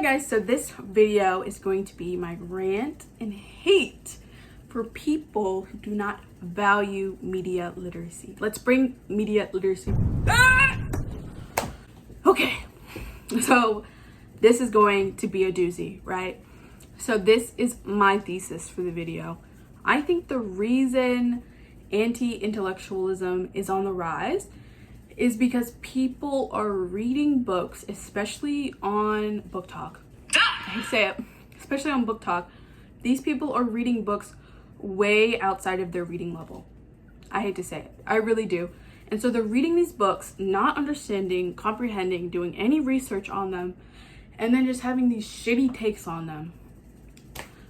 Hi guys, so this video is going to be my rant and hate for people who do not value media literacy. Let's bring media literacy back. Okay, so this is going to be a doozy, right? So this is my thesis for the video. I think the reason anti-intellectualism is on the rise is because people are reading books, especially on Book Talk. I hate to say it, especially on Book Talk. These people are reading books way outside of their reading level. I hate to say it, I really do. And so they're reading these books, not understanding, comprehending, doing any research on them, and then just having these shitty takes on them.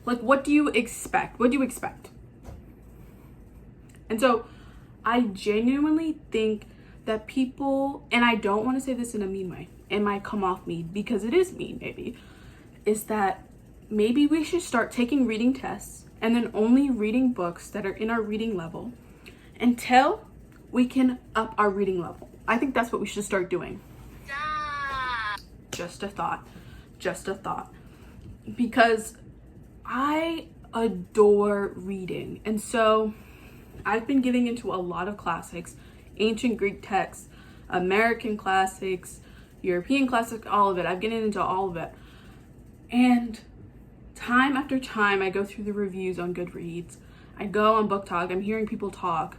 Like, what do you expect? What do you expect? And so I genuinely think that people, and I don't want to say this in a mean way, it might come off mean because it is mean maybe, is that maybe we should start taking reading tests and then only reading books that are in our reading level until we can up our reading level. I think that's what we should start doing. Just a thought. Because I adore reading, and so I've been getting into a lot of classics, ancient Greek texts, American classics, European classics, all of it. I've gotten into all of it. And time after time, I go through the reviews on Goodreads. I go on Book Talk. I'm hearing people talk.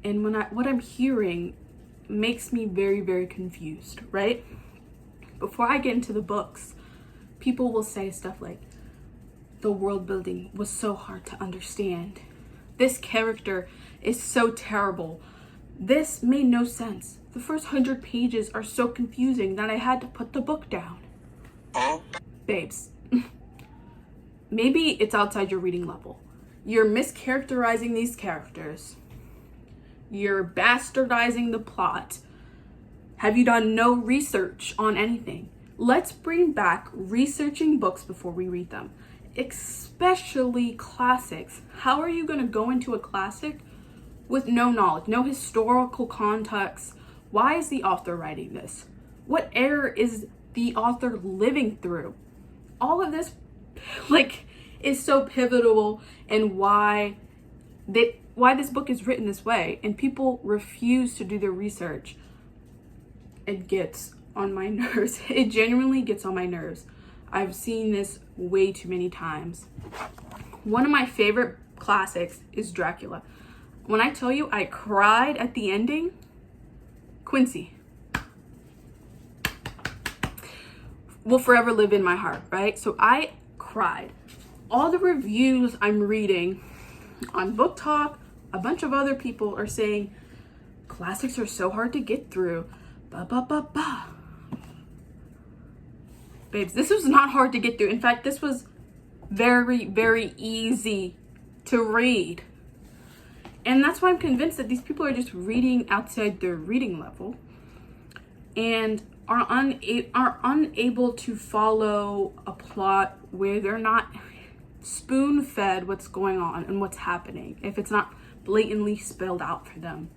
And what I'm hearing makes me very, very confused, right? Before I get into the books, people will say stuff like, the world building was so hard to understand. This character is so terrible. This made no sense. The first 100 pages are so confusing that I had to put the book down. Babes, maybe it's outside your reading level. You're mischaracterizing these characters. You're bastardizing the plot. Have you done no research on anything? Let's bring back researching books before we read them, especially classics. How are you going to go into a classic with no knowledge, no historical context? Why is the author writing this? What era is the author living through? All of this is so pivotal, and why this book is written this way, and people refuse to do their research. It gets on my nerves. It genuinely gets on my nerves. I've seen this way too many times. One of my favorite classics is Dracula. When I tell you I cried at the ending, Quincy will forever live in my heart, right? So I cried. All the reviews I'm reading on Book Talk, a bunch of other people are saying classics are so hard to get through. Babes, this was not hard to get through. In fact, this was very, very easy to read. And that's why I'm convinced that these people are just reading outside their reading level and are unable to follow a plot where they're not spoon-fed what's going on and what's happening, if it's not blatantly spelled out for them.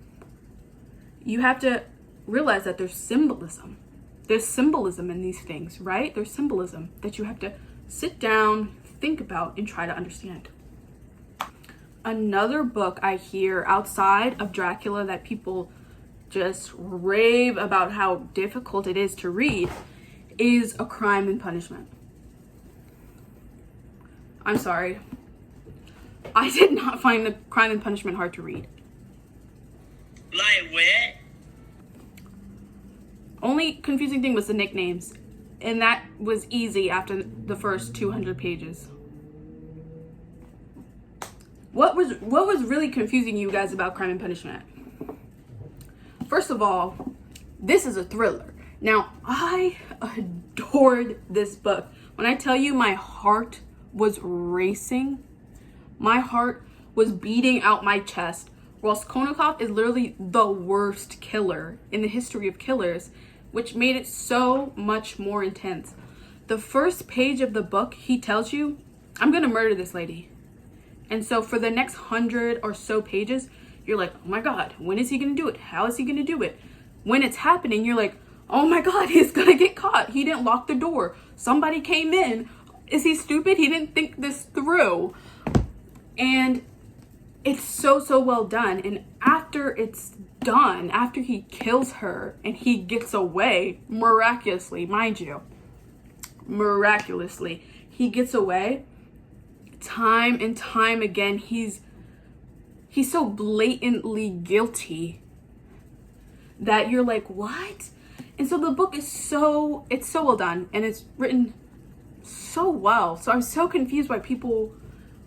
You have to realize that there's symbolism. There's symbolism in these things, right? There's symbolism that you have to sit down, think about, and try to understand. Another book I hear outside of Dracula that people just rave about how difficult it is to read is A Crime and Punishment. I'm sorry. I did not find The Crime and Punishment hard to read. Like what? Only confusing thing was the nicknames, and that was easy after the first 200 pages. What was really confusing you guys about Crime and Punishment? First of all, this is a thriller. Now, I adored this book. When I tell you my heart was racing, my heart was beating out my chest. Raskolnikov is literally the worst killer in the history of killers, which made it so much more intense. The first page of the book, he tells you, I'm gonna murder this lady. And so for the next 100 or so pages, you're like, oh my God, when is he gonna do it? How is he gonna do it? When it's happening, you're like, Oh my God, he's gonna get caught. He didn't lock the door. Somebody came in. Is he stupid? He didn't think this through. And it's so, so well done. And after it's done, after he kills her and he gets away, miraculously, mind you, miraculously, he gets away, time and time again, he's so blatantly guilty that you're like, what? And so the book is so well done, and it's written so well. So I'm so confused why people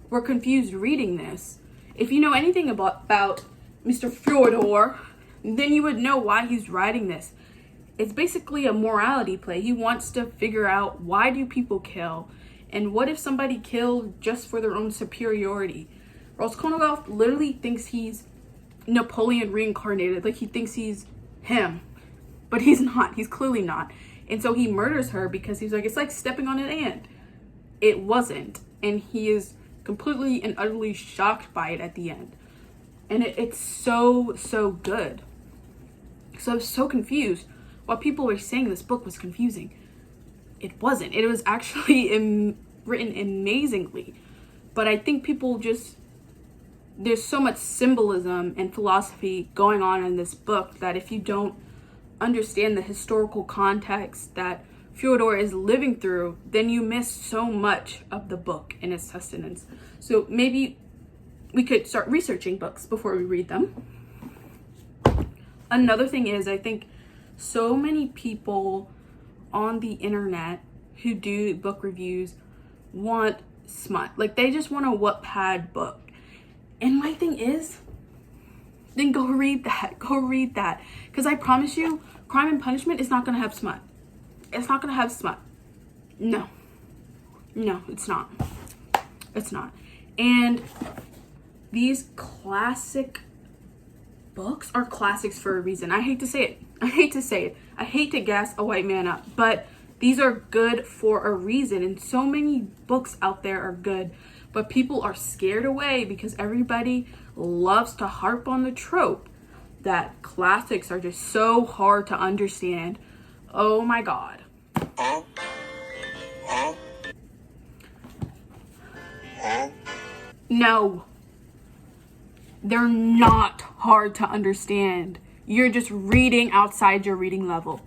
were confused reading this. If you know anything about Mr. Fyodor, then you would know why he's writing this. It's basically a morality play. He wants to figure out, why do people kill? And what if somebody killed just for their own superiority? Raskolnikov literally thinks he's Napoleon reincarnated. Like, he thinks he's him. But he's not. He's clearly not. And so he murders her because he's like, it's like stepping on an ant. It wasn't. And he is completely and utterly shocked by it at the end. And it's so, so good. So I was so confused while people were saying this book was confusing. It wasn't. It was actually written amazingly. But I think people just, there's so much symbolism and philosophy going on in this book that if you don't understand the historical context that Fyodor is living through, then you miss so much of the book and its sustenance. So maybe we could start researching books before we read them. Another thing is, I think so many people on the internet who do book reviews want smut. Like, they just want a Wattpad book. And my thing is, then go read that. Go read that. Because I promise you, Crime and Punishment is not going to have smut. It's not going to have smut. No. No, it's not. It's not. And these classic books are classics for a reason. I hate to say it. I hate to say it. I hate to gas a white man up. But these are good for a reason. And so many books out there are good. But people are scared away because everybody loves to harp on the trope that classics are just so hard to understand. Oh my God. No. They're not hard to understand. You're just reading outside your reading level.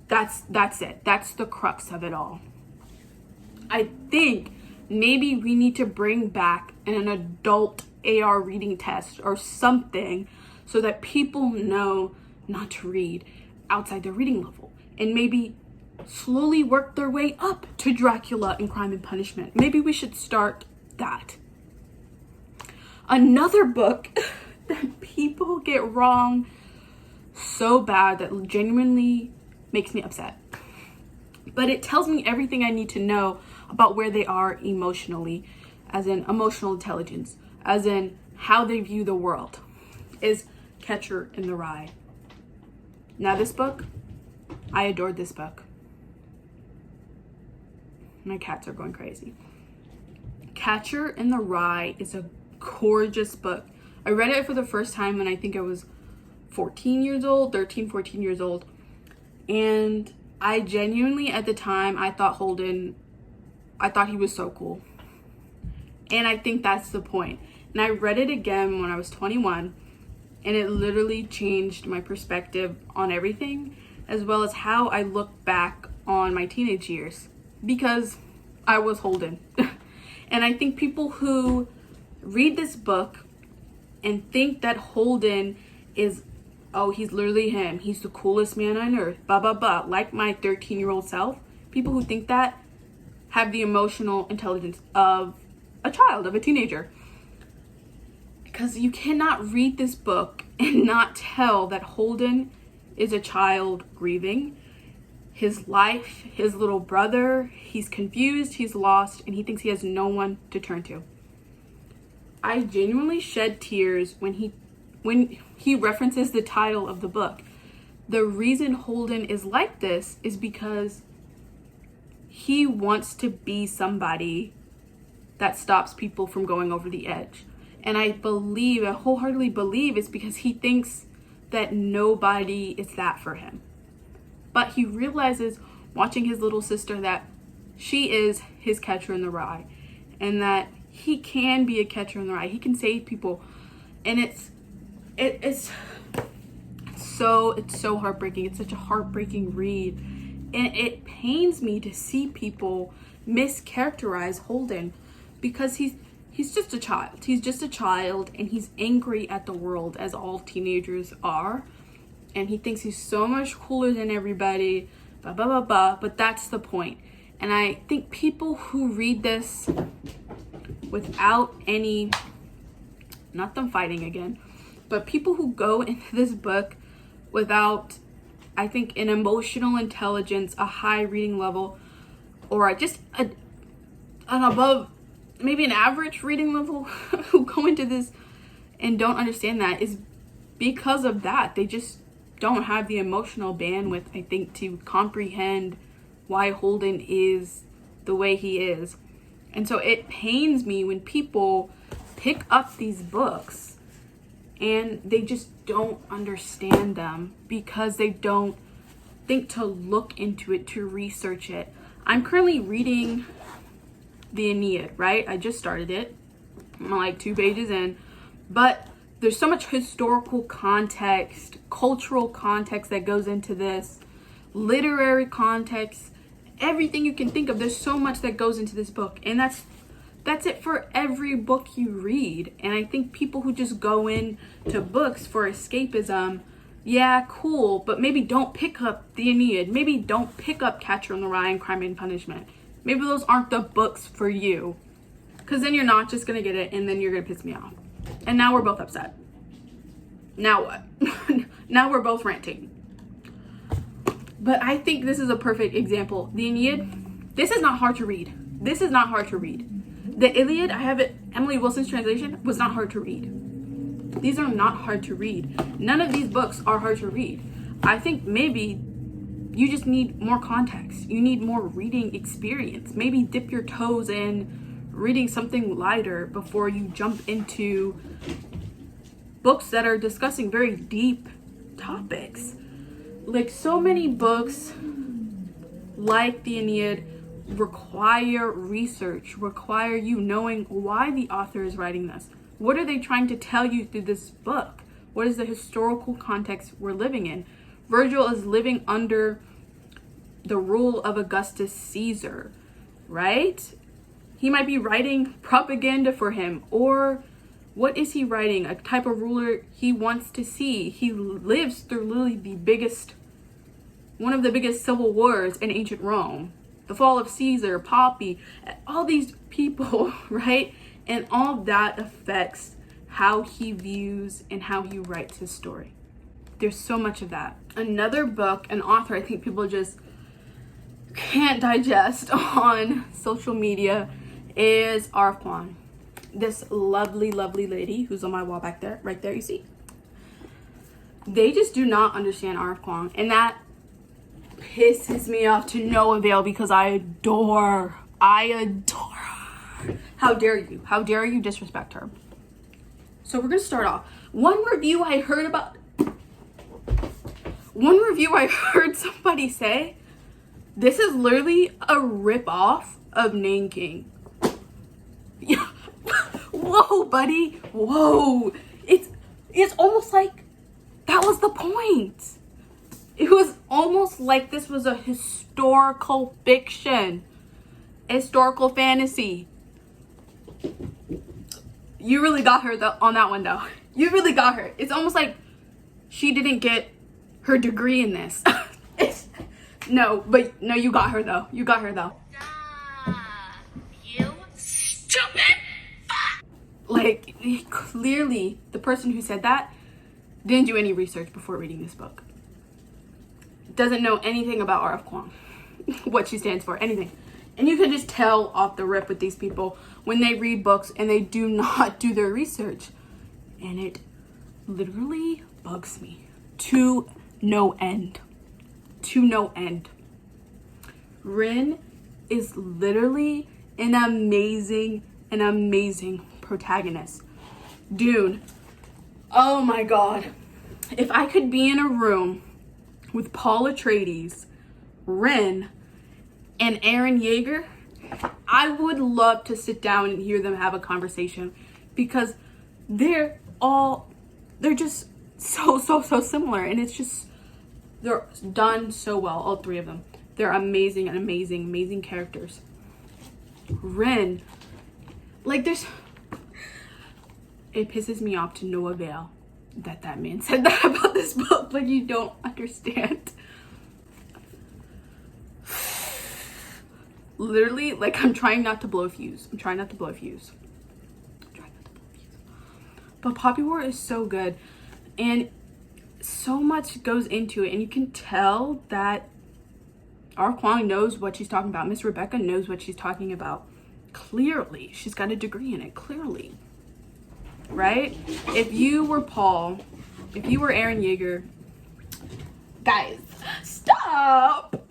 That's it. That's the crux of it all. I think maybe we need to bring back an adult AR reading test or something so that people know not to read outside their reading level, and maybe slowly work their way up to Dracula and Crime and Punishment. Maybe we should start that. Another book that people get wrong so bad that genuinely makes me upset, but it tells me everything I need to know about where they are emotionally, as in emotional intelligence, as in how they view the world, is Catcher in the Rye. Now this book, I adored this book. My cats are going crazy. Catcher in the Rye is a gorgeous book. I read it for the first time when I think I was 14 years old, 13, 14 years old. And I genuinely, at the time, I thought he was so cool. And I think that's the point. And I read it again when I was 21, and it literally changed my perspective on everything, as well as how I look back on my teenage years, because I was Holden. And I think people who read this book and think that Holden is, oh, he's literally him, he's the coolest man on earth, blah, blah, blah, like my 13-year-old self, people who think that have the emotional intelligence of a child, of a teenager. Because you cannot read this book and not tell that Holden is a child grieving his life, his little brother. He's confused, he's lost, and he thinks he has no one to turn to. I genuinely shed tears when he references the title of the book. The reason Holden is like this is because he wants to be somebody that stops people from going over the edge. And I wholeheartedly believe it's because he thinks that nobody is that for him. But he realizes, watching his little sister, that she is his catcher in the rye, and that he can be a catcher in the rye. He can save people, and it's so heartbreaking. It's such a heartbreaking read, and it pains me to see people mischaracterize Holden, because he's just a child. He's just a child, and he's angry at the world, as all teenagers are, and he thinks he's so much cooler than everybody, blah blah blah blah. But that's the point. And I think people who read this without any, not them fighting again, but people who go into this book without, I think, an emotional intelligence, a high reading level, or just an above, maybe an average reading level, who go into this and don't understand that, is because of that. They just don't have the emotional bandwidth, I think, to comprehend why Holden is the way he is. And so it pains me when people pick up these books and they just don't understand them, because they don't think to look into it, to research it. I'm currently reading the Aeneid, right? I just started it. I'm like 2 pages in, but there's so much historical context, cultural context that goes into this, literary context, everything you can think of. There's so much that goes into this book, and that's it for every book you read. And I think people who just go into books for escapism, yeah, cool, but maybe don't pick up the Aeneid. Maybe don't pick up Catcher in the Rye and Crime and Punishment. Maybe those aren't the books for you, because then you're not just gonna get it, and then you're gonna piss me off. And now we're both upset. Now what? Now we're both ranting. But I think this is a perfect example. The Aeneid, this is not hard to read. This is not hard to read. The Iliad, I have it, Emily Wilson's translation, was not hard to read. These are not hard to read. None of these books are hard to read. I think maybe you just need more context. You need more reading experience. Maybe dip your toes in reading something lighter before you jump into books that are discussing very deep topics. Like, so many books like the Aeneid require research, require you knowing why the author is writing this. What are they trying to tell you through this book? What is the historical context we're living in? Virgil is living under the rule of Augustus Caesar, right? He might be writing propaganda for him, or what is he writing? A type of ruler he wants to see. He lives through literally one of the biggest civil wars in ancient Rome. The fall of Caesar, Poppy, all these people, right? And all that affects how he views and how he writes his story. There's so much of that. Another book, an author I think people just can't digest on social media, is Kuang. This lovely, lovely lady who's on my wall back there, right there, you see. They just do not understand Kuang, and that pisses me off to no avail, because I adore her. How dare you? How dare you disrespect her? So we're gonna start off. One review I heard somebody say, this is literally a rip-off of Name King. Yeah. Whoa, buddy. Whoa. It's almost like that was the point. It was almost like this was a historical fiction. Historical fantasy. You really got her on that one, though. You really got her. It's almost like she didn't get her degree in this. No, you got her, though. You got her, though. You stupid fuck! Like, clearly, the person who said that didn't do any research before reading this book. Doesn't know anything about R.F. Kuang. What she stands for, anything. And you can just tell off the rip with these people when they read books and they do not do their research. And it literally bugs me to no end. To no end. Rin is literally an amazing protagonist. Dune. Oh my god. If I could be in a room with Paul Atreides, Ren, and Eren Yeager, I would love to sit down and hear them have a conversation, because they're just so similar, and it's just, they're done so well, all three of them. They're amazing characters. Ren, like, it pisses me off to no avail that man said that about this book. Like, you don't understand. Literally, like, I'm trying not to blow a fuse. But Poppy War is so good, and so much goes into it, and you can tell that our Kuang knows what she's talking about. Miss Rebecca knows what she's talking about. Clearly, she's got a degree in it, clearly. Right? If you were Paul, if you were Eren Yeager, guys, stop!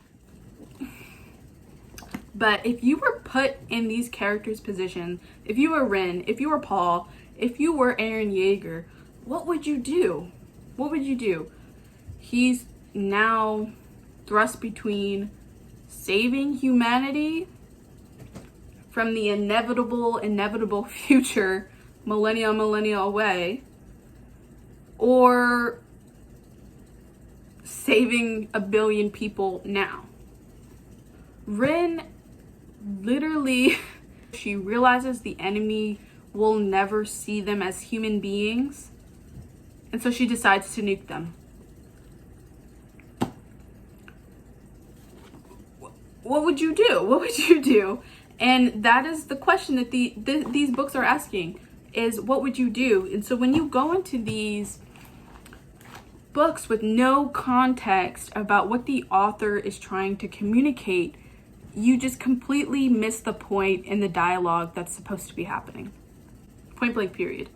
But if you were put in these characters' positions, if you were Ren, if you were Paul, if you were Eren Yeager, what would you do? What would you do? He's now thrust between saving humanity from the inevitable future, millennia away, or saving a billion people now. Ren literally, she realizes the enemy will never see them as human beings, and so she decides to nuke them. What would you do? What would you do? And that is the question that these books are asking, is what would you do? And so when you go into these books with no context about what the author is trying to communicate, you just completely miss the point in the dialogue that's supposed to be happening. Point blank, period.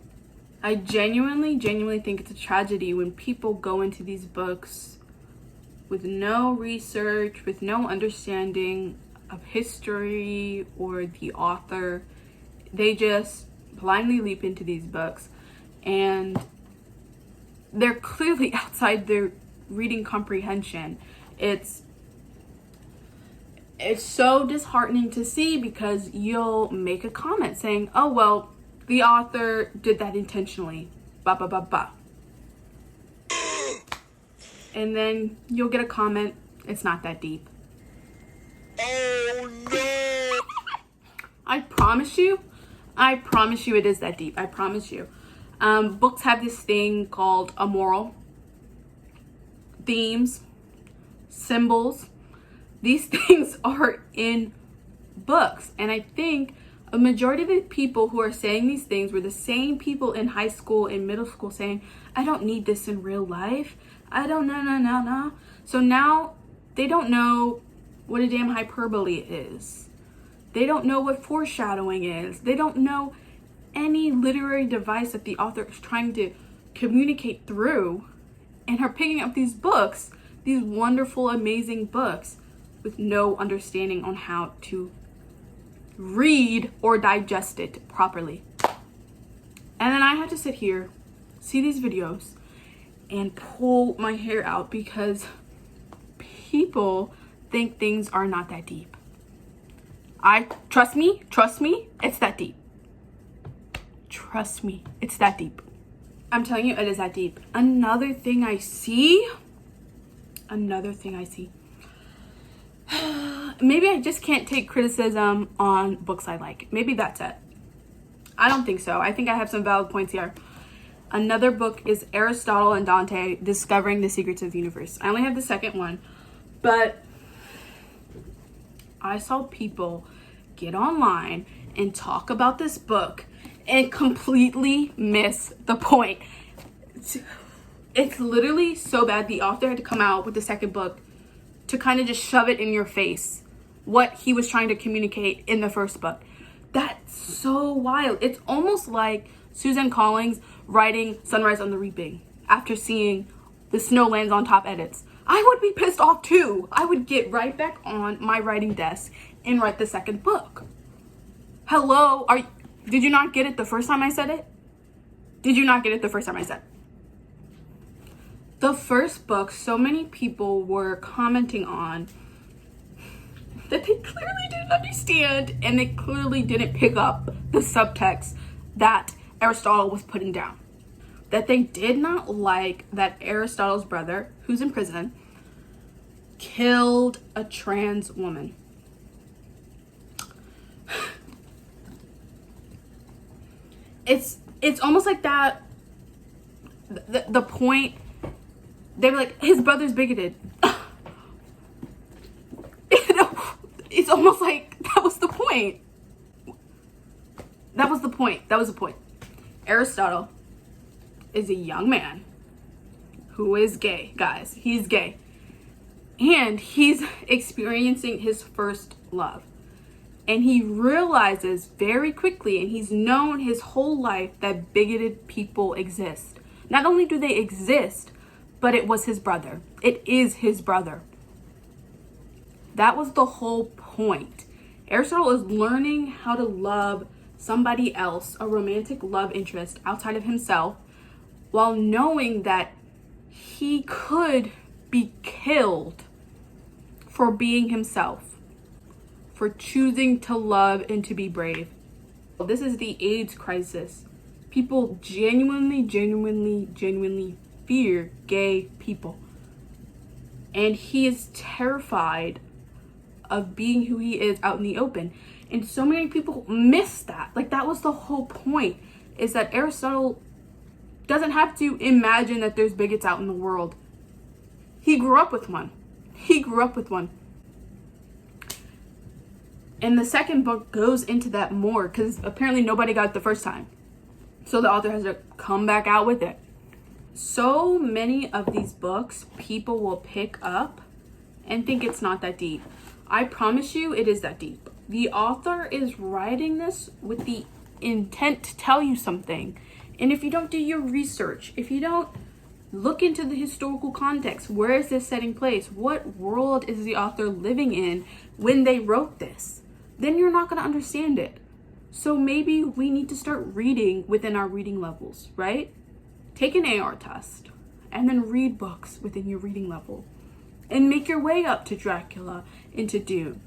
I genuinely think it's a tragedy when people go into these books with no research, with no understanding of history or the author. They just blindly leap into these books, and they're clearly outside their reading comprehension. It's so disheartening to see, because you'll make a comment saying, oh, well, the author did that intentionally, and then you'll get a comment, it's not that deep. Oh no! I promise you it is that deep. I promise you. Books have this thing called a moral. Themes, symbols, these things are in books. And I think a majority of the people who are saying these things were the same people in high school and middle school saying, I don't need this in real life. I don't know. So now they don't know what a damn hyperbole is. They don't know what foreshadowing is. They don't know any literary device that the author is trying to communicate through, and are picking up these books, these wonderful, amazing books, with no understanding on how to read or digest it properly. And then I had to sit here, see these videos, and pull my hair out, because people think things are not that deep. Trust me, it's that deep. Trust me, it's that deep. I'm telling you, it is that deep. Another thing I see. Maybe I just can't take criticism on books I like. Maybe that's it. I don't think so. I think I have some valid points here. Another book is Aristotle and Dante, Discovering the Secrets of the Universe. I only have the second one, but I saw people get online and talk about this book and completely miss the point. It's literally so bad. The author had to come out with the second book to kind of just shove it in your face what he was trying to communicate in the first book. That's so wild. It's almost like Susan Collins writing Sunrise on the Reaping after seeing the Snowlands on Top edits. I would be pissed off too. I would get right back on my writing desk and write the second book. Hello? Did you not get it the first time I said it? Did you not get it the first time I said it? The first book, so many people were commenting on that they clearly didn't understand and they clearly didn't pick up the subtext that Aristotle was putting down. That they did not like that Aristotle's brother, who's in prison, killed a trans woman. It's almost like that, the point, they were like, his brother's bigoted. It's almost like that was the point. That was the point. Aristotle is a young man who is gay, guys. He's gay. And he's experiencing his first love. And he realizes very quickly, and he's known his whole life, that bigoted people exist. Not only do they exist, but it was his brother. It is his brother. That was the whole point. Aristotle is learning how to love somebody else, a romantic love interest outside of himself, while knowing that he could be killed for being himself, for choosing to love and to be brave. This is the AIDS crisis. People genuinely fear gay people. And he is terrified of being who he is out in the open. And so many people miss that. Like, that was the whole point, is that Aristotle doesn't have to imagine that there's bigots out in the world. He grew up with one. And the second book goes into that more, because apparently nobody got it the first time. So the author has to come back out with it. So many of these books people will pick up and think it's not that deep. I promise you it is that deep. The author is writing this with the intent to tell you something. And if you don't do your research, if you don't look into the historical context, where is this setting place? What world is the author living in when they wrote this? Then you're not going to understand it. So maybe we need to start reading within our reading levels, right? Take an AR test and then read books within your reading level and make your way up to Dracula, into Dune.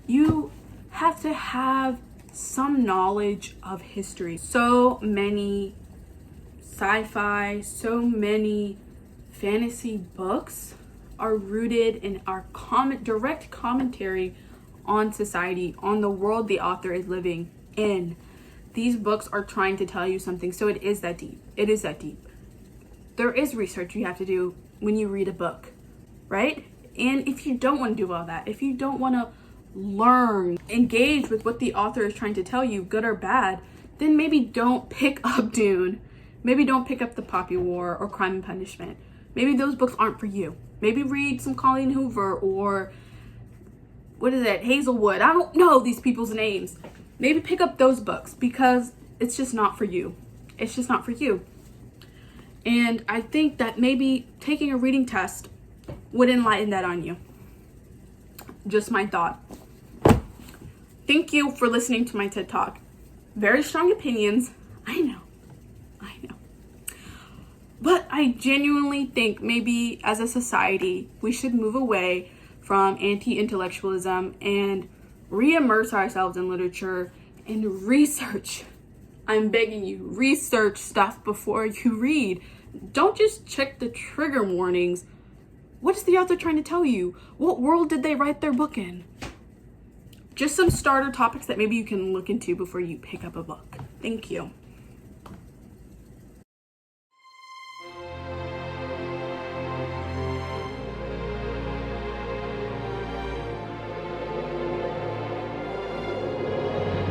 You have to have some knowledge of history. So many sci-fi, so many fantasy books are rooted in our direct commentary on society, on the world the author is living in. These books are trying to tell you something, so it is that deep. It is that deep. There is research you have to do when you read a book, right? And if you don't want to do all that, if you don't want to learn, engage with what the author is trying to tell you, good or bad, then maybe don't pick up Dune. Maybe don't pick up The Poppy War or Crime and Punishment. Maybe those books aren't for you. Maybe read some Colleen Hoover or, what is it, Hazelwood. I don't know these people's names. Maybe pick up those books, because it's just not for you. It's just not for you. And I think that maybe taking a reading test would enlighten that on you. Just my thought. Thank you for listening to my TED Talk. Very strong opinions. I know. But I genuinely think maybe as a society, we should move away from anti-intellectualism and re-immerse ourselves in literature and research. I'm begging you, research stuff before you read. Don't just check the trigger warnings. What is the author trying to tell you? What world did they write their book in? Just some starter topics that maybe you can look into before you pick up a book. Thank you.